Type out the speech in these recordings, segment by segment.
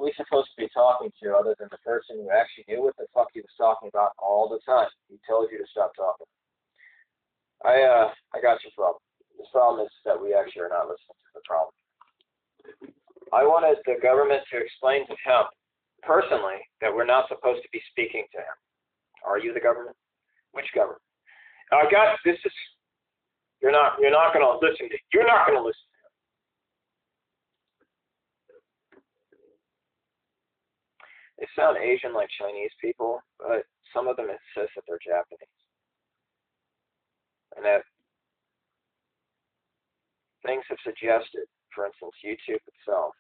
we supposed to be talking to other than the person who actually knew what the fuck he was talking about all the time? He told you to stop talking. I got your problem. The problem is that we actually are not listening to the problem. I wanted the government to explain to him personally that we're not supposed to be speaking to him. Are you the government? Which government? You're not going to listen to. You're not going to listen to him. They sound Asian like Chinese people, but some of them insist that they're Japanese, and that things have suggested. For instance, YouTube itself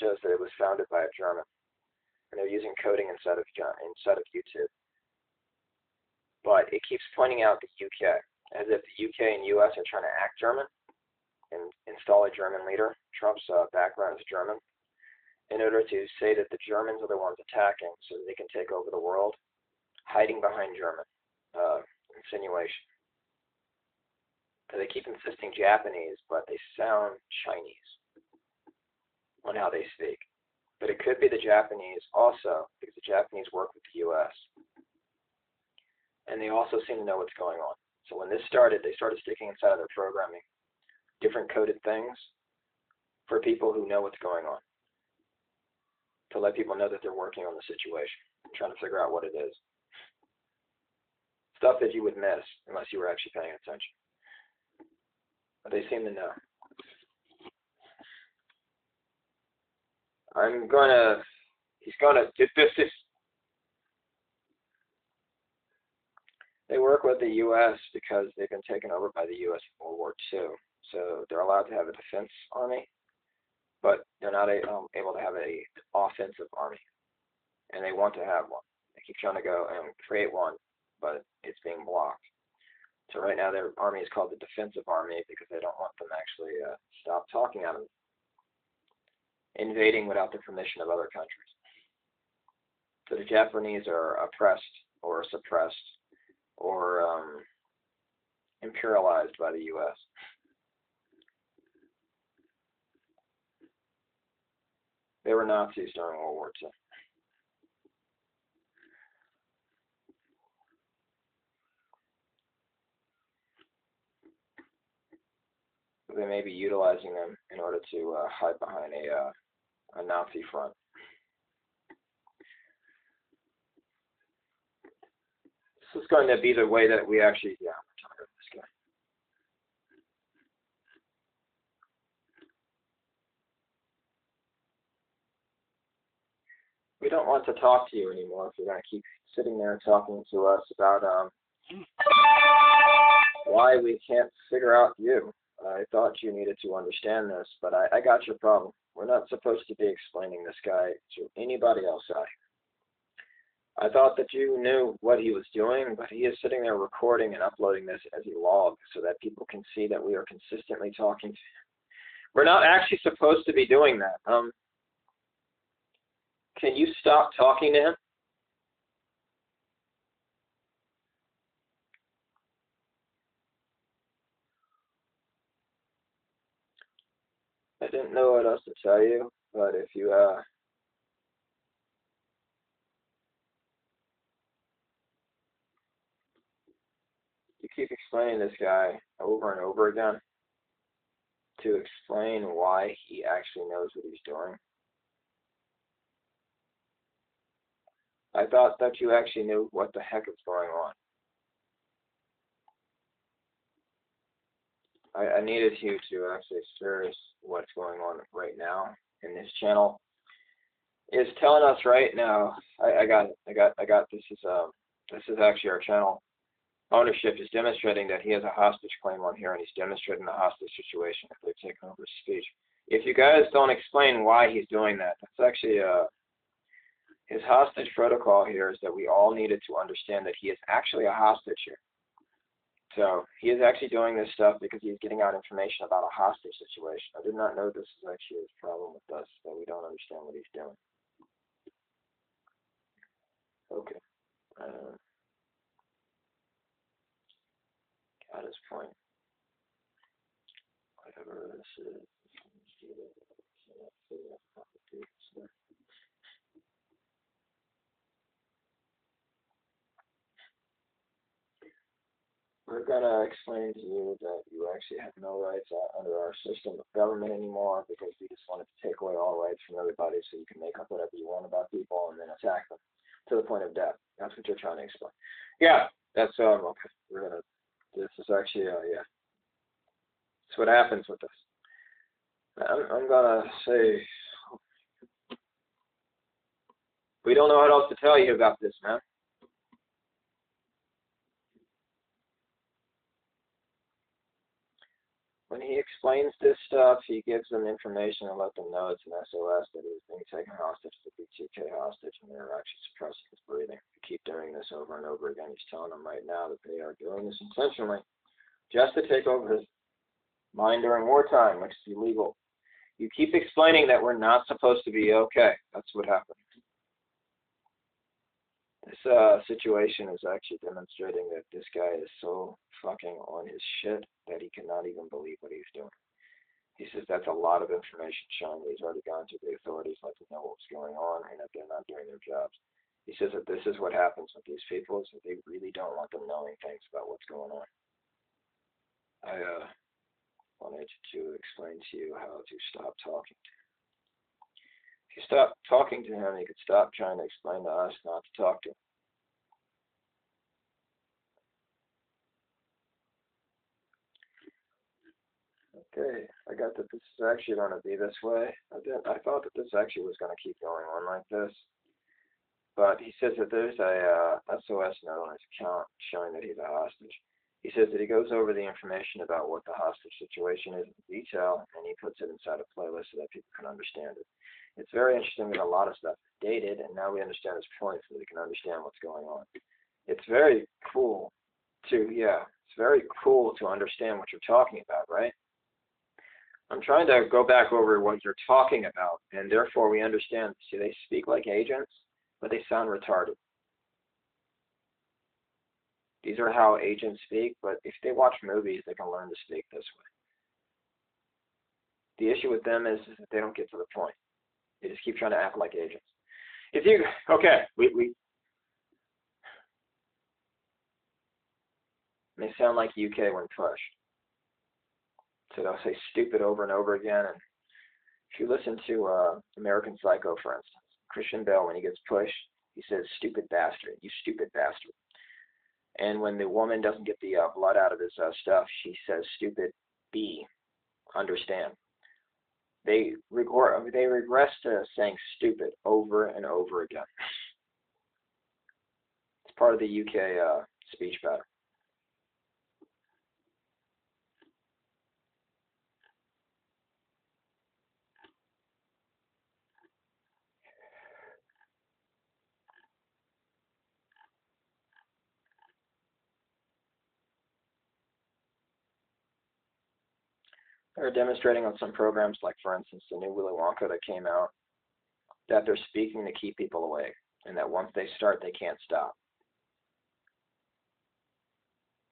shows that it was founded by a German, and they're using coding instead of YouTube. But it keeps pointing out the UK, as if the UK and US are trying to act German and install a German leader. Trump's background is German, in order to say that the Germans are the ones attacking so that they can take over the world, hiding behind German insinuation. They keep insisting Japanese, but they sound Chinese on how they speak. But it could be the Japanese also, because the Japanese work with the US. And they also seem to know what's going on. So when this started, they started sticking inside of their programming different coded things for people who know what's going on, to let people know that they're working on the situation, trying to figure out what it is. Stuff that you would miss unless you were actually paying attention. But they seem to know. He's gonna do this. They work with the U.S. because they've been taken over by the U.S. in World War II. So they're allowed to have a defense army, but they're not able to have an offensive army. And they want to have one. They keep trying to go and create one, but it's being blocked. So right now their army is called the Defensive Army because they don't want them actually stop talking at them, invading without the permission of other countries. So the Japanese are oppressed or suppressed or imperialized by the U.S. They were Nazis during World War II. They may be utilizing them in order to hide behind a Nazi front. This is going to be the way that we actually, I'm tired of this guy. We don't want to talk to you anymore if you're going to keep sitting there talking to us about why we can't figure out you. I thought you needed to understand this, but I got your problem. We're not supposed to be explaining this guy to anybody else out here. I thought that you knew what he was doing, but he is sitting there recording and uploading this as a log so that people can see that we are consistently talking to him. We're not actually supposed to be doing that. Can you stop talking to him? I didn't know what else to tell you, but if you keep explaining this guy over and over again to explain why he actually knows what he's doing. I thought that you actually knew what the heck is going on. I needed you to actually experience what's going on right now. And this channel is telling us right now. I got this is actually our channel. Ownership is demonstrating that he has a hostage claim on here, and he's demonstrating the hostage situation if they've taken over his speech. If you guys don't explain why he's doing that, that's actually his hostage protocol here is that we all needed to understand that he is actually a hostage here. So he is actually doing this stuff because he's getting out information about a hostage situation. I did not know this is actually his problem with us, that we don't understand what he's doing. Okay. Got his point. Whatever this is. we're going to explain to you that you actually have no rights under our system of government anymore because we just wanted to take away all rights from everybody so you can make up whatever you want about people and then attack them to the point of death. That's what you're trying to explain. Yeah, that's, okay. This is actually, yeah. That's what happens with this. I'm going to say, we don't know what else to tell you about this, man. When he explains this stuff, he gives them information and let them know it's an SOS that he's being taken hostage, the B2K hostage, and they're actually suppressing his breathing. If you keep doing this over and over again, he's telling them right now that they are doing this intentionally just to take over his mind during wartime, which is illegal. You keep explaining that we're not supposed to be okay. That's what happened. This situation is actually demonstrating that this guy is so fucking on his shit that he cannot even believe what he's doing. He says that's a lot of information showing that he's already gone to the authorities, let them know what's going on and that they're not doing their jobs. He says that this is what happens with these people, is that they really don't want them knowing things about what's going on. I wanted to explain to you how to stop talking to him. If you stop talking to him, he could stop trying to explain to us not to talk to him. Okay, I got that this is actually going to be this way. I thought that this actually was going to keep going on like this. But he says that there's a SOS note on his account showing that he's a hostage. He says that he goes over the information about what the hostage situation is in detail, and he puts it inside a playlist so that people can understand it. It's very interesting that a lot of stuff is dated, and now we understand his point so that we can understand what's going on. It's very cool it's very cool to understand what you're talking about, right? I'm trying to go back over what you're talking about, and therefore we understand. See, they speak like agents, but they sound retarded. These are how agents speak, but if they watch movies, they can learn to speak this way. The issue with them is that they don't get to the point. They just keep trying to act like agents. They sound like UK when pushed. So they'll say stupid over and over again. And if you listen to American Psycho, for instance, Christian Bale, when he gets pushed, he says, "Stupid bastard, you stupid bastard." And when the woman doesn't get the blood out of his stuff, she says, "Stupid B, understand." They regress to saying stupid over and over again. It's part of the UK speech pattern. They're demonstrating on some programs, like, for instance, the new Willy Wonka that came out, that they're speaking to keep people awake, and that once they start, they can't stop.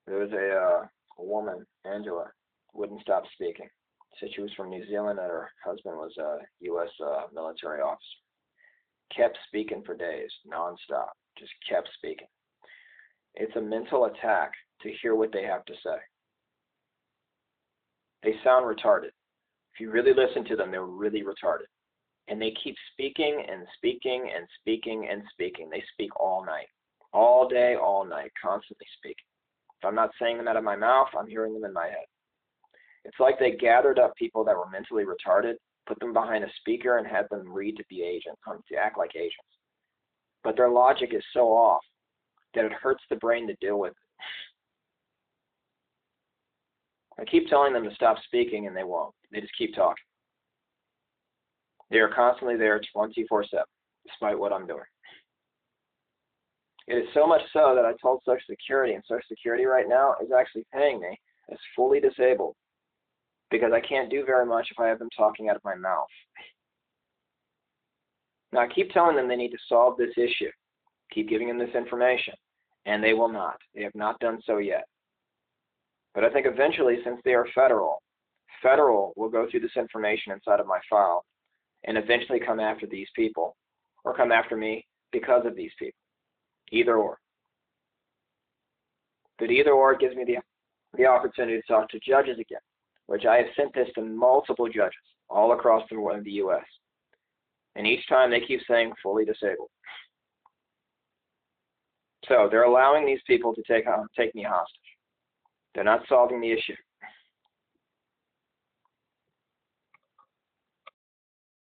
There was a woman, Angela, wouldn't stop speaking. Said she was from New Zealand and her husband was a U.S. Military officer. Kept speaking for days, nonstop, just kept speaking. It's a mental attack to hear what they have to say. They sound retarded. If you really listen to them, they're really retarded. And they keep speaking and speaking and speaking and speaking. They speak all night, all day, all night, constantly speaking. If I'm not saying them out of my mouth, I'm hearing them in my head. It's like they gathered up people that were mentally retarded, put them behind a speaker, and had them read to be agents, to act like agents. But their logic is so off that it hurts the brain to deal with it. I keep telling them to stop speaking, and they won't. They just keep talking. They are constantly there 24/7, despite what I'm doing. It is so much so that I told Social Security, and Social Security right now is actually paying me as fully disabled because I can't do very much if I have them talking out of my mouth. Now, I keep telling them they need to solve this issue, keep giving them this information, and they will not. They have not done so yet. But I think eventually, since they are federal will go through this information inside of my file and eventually come after these people or come after me because of these people. Either or. But either or, it gives me the the opportunity to talk to judges again, which I have sent this to multiple judges all across the U.S. And each time they keep saying fully disabled. So they're allowing these people to take me hostage. They're not solving the issue.